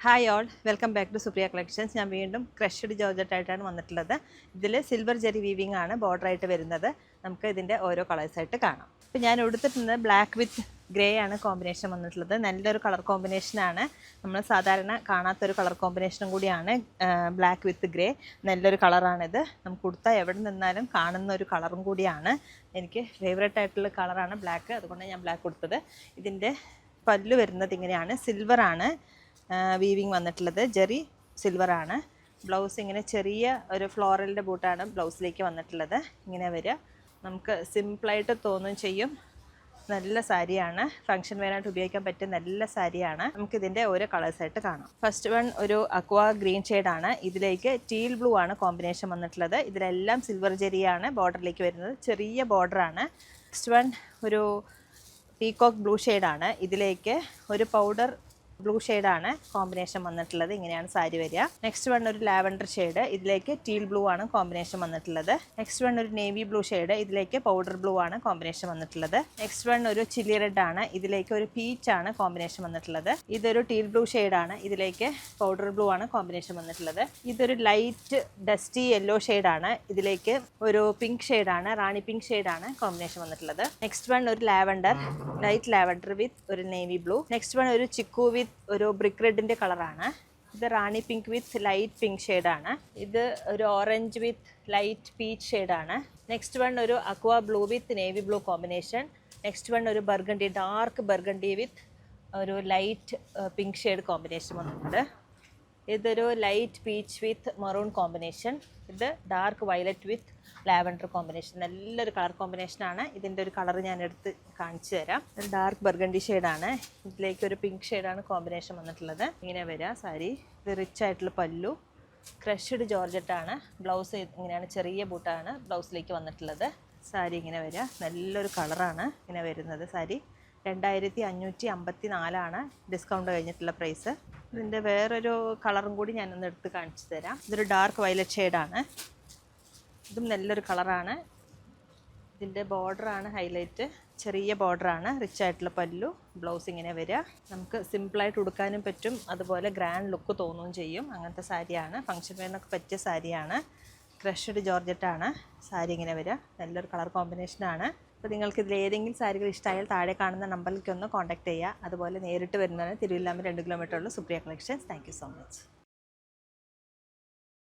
Hi all, welcome back to Supriya collections. ഞാൻ വീണ്ടും crushed georgette ആയിട്ടാണ് വന്നിട്ടുള്ളത്. ഇതിൽ സിൽവർ ജെറി വീവിംഗ് ആണ് ബോർഡർ ആയിട്ട് വരുന്നത്. നമുക്ക് ഇതിൻ്റെ ഓരോ കളേഴ്സായിട്ട് കാണാം. ഇപ്പോൾ ഞാൻ എടുത്തിട്ടുള്ളത് ബ്ലാക്ക് വിത്ത് ഗ്രേ ആണ് കോമ്പിനേഷൻ വന്നിട്ടുള്ളത്. നല്ലൊരു കളർ കോമ്പിനേഷനാണ്. നമ്മൾ സാധാരണ കാണാത്തൊരു കളർ കോമ്പിനേഷനും കൂടിയാണ് ബ്ലാക്ക് വിത്ത് ഗ്രേ. നല്ലൊരു കളറാണിത്. നമുക്ക് കൊടുത്താൽ എവിടെ നിന്നാലും കാണുന്ന ഒരു കളറും കൂടിയാണ്. എനിക്ക് ഫേവറേറ്റ് ആയിട്ടുള്ള കളറാണ് ബ്ലാക്ക്, അതുകൊണ്ടാണ് ഞാൻ ബ്ലാക്ക് കൊടുത്തത്. ഇതിൻ്റെ പല്ല് വരുന്നത് ഇങ്ങനെയാണ്, സിൽവറാണ് വീവിങ് വന്നിട്ടുള്ളത്, ജെറി സിൽവറാണ്. ബ്ലൗസ് ഇങ്ങനെ ചെറിയ ഒരു ഫ്ലോറലിൻ്റെ ബൂട്ടാണ് ബ്ലൗസിലേക്ക് വന്നിട്ടുള്ളത്. ഇങ്ങനെ വരിക. നമുക്ക് സിമ്പിളായിട്ട് തോന്നും ചെയ്യും. നല്ല സാരിയാണ്, ഫംഗ്ഷൻ വെയറായിട്ട് ഉപയോഗിക്കാൻ പറ്റിയ നല്ല സാരിയാണ്. നമുക്കിതിൻ്റെ ഓരോ കളേഴ്സായിട്ട് കാണാം. ഫസ്റ്റ് വൺ ഒരു അക്വാ ഗ്രീൻ ഷെയ്ഡാണ്. ഇതിലേക്ക് ടീൽ ബ്ലൂ ആണ് കോമ്പിനേഷൻ വന്നിട്ടുള്ളത്. ഇതിലെല്ലാം സിൽവർ ജെറിയാണ് ബോർഡറിലേക്ക് വരുന്നത്, ചെറിയ ബോർഡറാണ്. നെക്സ്റ്റ് വൺ ഒരു പീകോക്ക് ബ്ലൂ ഷെയ്ഡാണ്. ഇതിലേക്ക് ഒരു പൗഡർ ബ്ലൂ ഷെയ്ഡാണ് കോമ്പിനേഷൻ വന്നിട്ടുള്ളത്. ഇങ്ങനെയാണ് സാരി വരിക. നെക്സ്റ്റ് വൺ ഒരു ലാവൻഡർ ഷെയ്ഡ്. ഇതിലേക്ക് ടീൽ ബ്ലൂ ആണ് കോമ്പിനേഷൻ വന്നിട്ടുള്ളത്. നെക്സ്റ്റ് വൺ ഒരു നേവി ബ്ലൂ ഷെയ്ഡ്. ഇതിലേക്ക് പൗഡർ ബ്ലൂ ആണ് കോമ്പിനേഷൻ വന്നിട്ടുള്ളത്. നെക്സ്റ്റ് വൺ ഒരു ചില്ലി റെഡ് ആണ്. ഇതിലേക്ക് ഒരു പീച്ച് ആണ് കോമ്പിനേഷൻ വന്നിട്ടുള്ളത്. ഇതൊരു ടീൽ ബ്ലൂ ഷെയ്ഡാണ്. ഇതിലേക്ക് പൗഡർ ബ്ലൂ ആണ് കോമ്പിനേഷൻ വന്നിട്ടുള്ളത്. ഇതൊരു ലൈറ്റ് ഡസ്റ്റി യെല്ലോ ഷെയ്ഡാണ്. ഇതിലേക്ക് ഒരു പിങ്ക് ഷെയ്ഡാണ്, റാണി പിങ്ക് ഷെയ്ഡാണ് കോമ്പിനേഷൻ വന്നിട്ടുള്ളത്. നെക്സ്റ്റ് വൺ ഒരു ലാവൻഡർ, ലൈറ്റ് ലാവൻഡർ വിത്ത് ഒരു നേവി ബ്ലൂ. നെക്സ്റ്റ് വൺ ഒരു ചിക്കു വിത്ത് ഒരു ബ്രിക്ക് റെഡിൻ്റെ കളറാണ്. ഇത് rani pink with light pink ഷെയ്ഡാണ്. ഇത് ഒരു ഓറഞ്ച് വിത്ത് ലൈറ്റ് പീച്ച് ഷെയ്ഡാണ്. നെക്സ്റ്റ് വൺ ഒരു aqua blue with navy blue combination. Next one ഒരു ബർഗണ്ടി, ഡാർക്ക് ബർഗണ്ടി വിത്ത് ഒരു ലൈറ്റ് പിങ്ക് ഷെയ്ഡ് കോമ്പിനേഷൻ വന്നിട്ടുണ്ട്. ഇതൊരു light peach with maroon combination. ഇത് dark violet with lavender combination. നല്ലൊരു colour കോമ്പിനേഷനാണ്. ഇതിൻ്റെ ഒരു കളർ ഞാൻ എടുത്ത് കാണിച്ചു തരാം. ഒരു ഡാർക്ക് ബർഗണ്ടി ഷെയ്ഡാണ്. ഇതിലേക്ക് ഒരു പിങ്ക് ഷെയ്ഡാണ് കോമ്പിനേഷൻ വന്നിട്ടുള്ളത്. ഇങ്ങനെ വരിക സാരി. ഇത് റിച്ച് ആയിട്ടുള്ള പല്ലു, ക്രഷ്ഡ് ജോർജറ്റാണ്. ബ്ലൗസ് ഇങ്ങനെയാണ്, ചെറിയ ബൂട്ടാണ് ബ്ലൗസിലേക്ക് വന്നിട്ടുള്ളത്. സാരി ഇങ്ങനെ വരിക. നല്ലൊരു കളറാണ് ഇങ്ങനെ വരുന്നത്. സാരി 2554 ഡിസ്കൗണ്ട് കഴിഞ്ഞിട്ടുള്ള പ്രൈസ്. ഇതിൻ്റെ വേറൊരു കളറും കൂടി ഞാനൊന്ന് എടുത്ത് കാണിച്ചു തരാം. ഇതൊരു ഡാർക്ക് വയലറ്റ് ഷെയ്ഡാണ്. ഇതും നല്ലൊരു കളറാണ്. ഇതിൻ്റെ ബോർഡറാണ് ഹൈലൈറ്റ്, ചെറിയ ബോർഡറാണ്, റിച്ച് ആയിട്ടുള്ള പല്ലു. ബ്ലൗസ് ഇങ്ങനെ വരിക. നമുക്ക് സിമ്പിളായിട്ട് ഉടുക്കാനും പറ്റും, അതുപോലെ ഗ്രാൻഡ് ലുക്ക് തോന്നുകയും ചെയ്യും. അങ്ങനത്തെ സാരിയാണ്, ഫംഗ്ഷൻ വെയറിനൊക്കെ പറ്റിയ സാരിയാണ്. ക്രഷ്ഡ് ജോർജറ്റാണ് സാരി ഇങ്ങനെ വരിക. നല്ലൊരു കളർ കോമ്പിനേഷനാണ്. അപ്പോൾ നിങ്ങൾക്ക് ഇതിൽ ഏതെങ്കിലും സാരികൾ ഇഷ്ടമായാൽ താഴെ കാണുന്ന നമ്പറിലേക്ക് ഒന്ന് കോൺടാക്ട് ചെയ്യുക. അതുപോലെ നേരിട്ട് വരുന്നതിന് തിരുവല്ലാമ 2 കിലോമീറ്ററുള്ള Supriya collections. Thank you so much.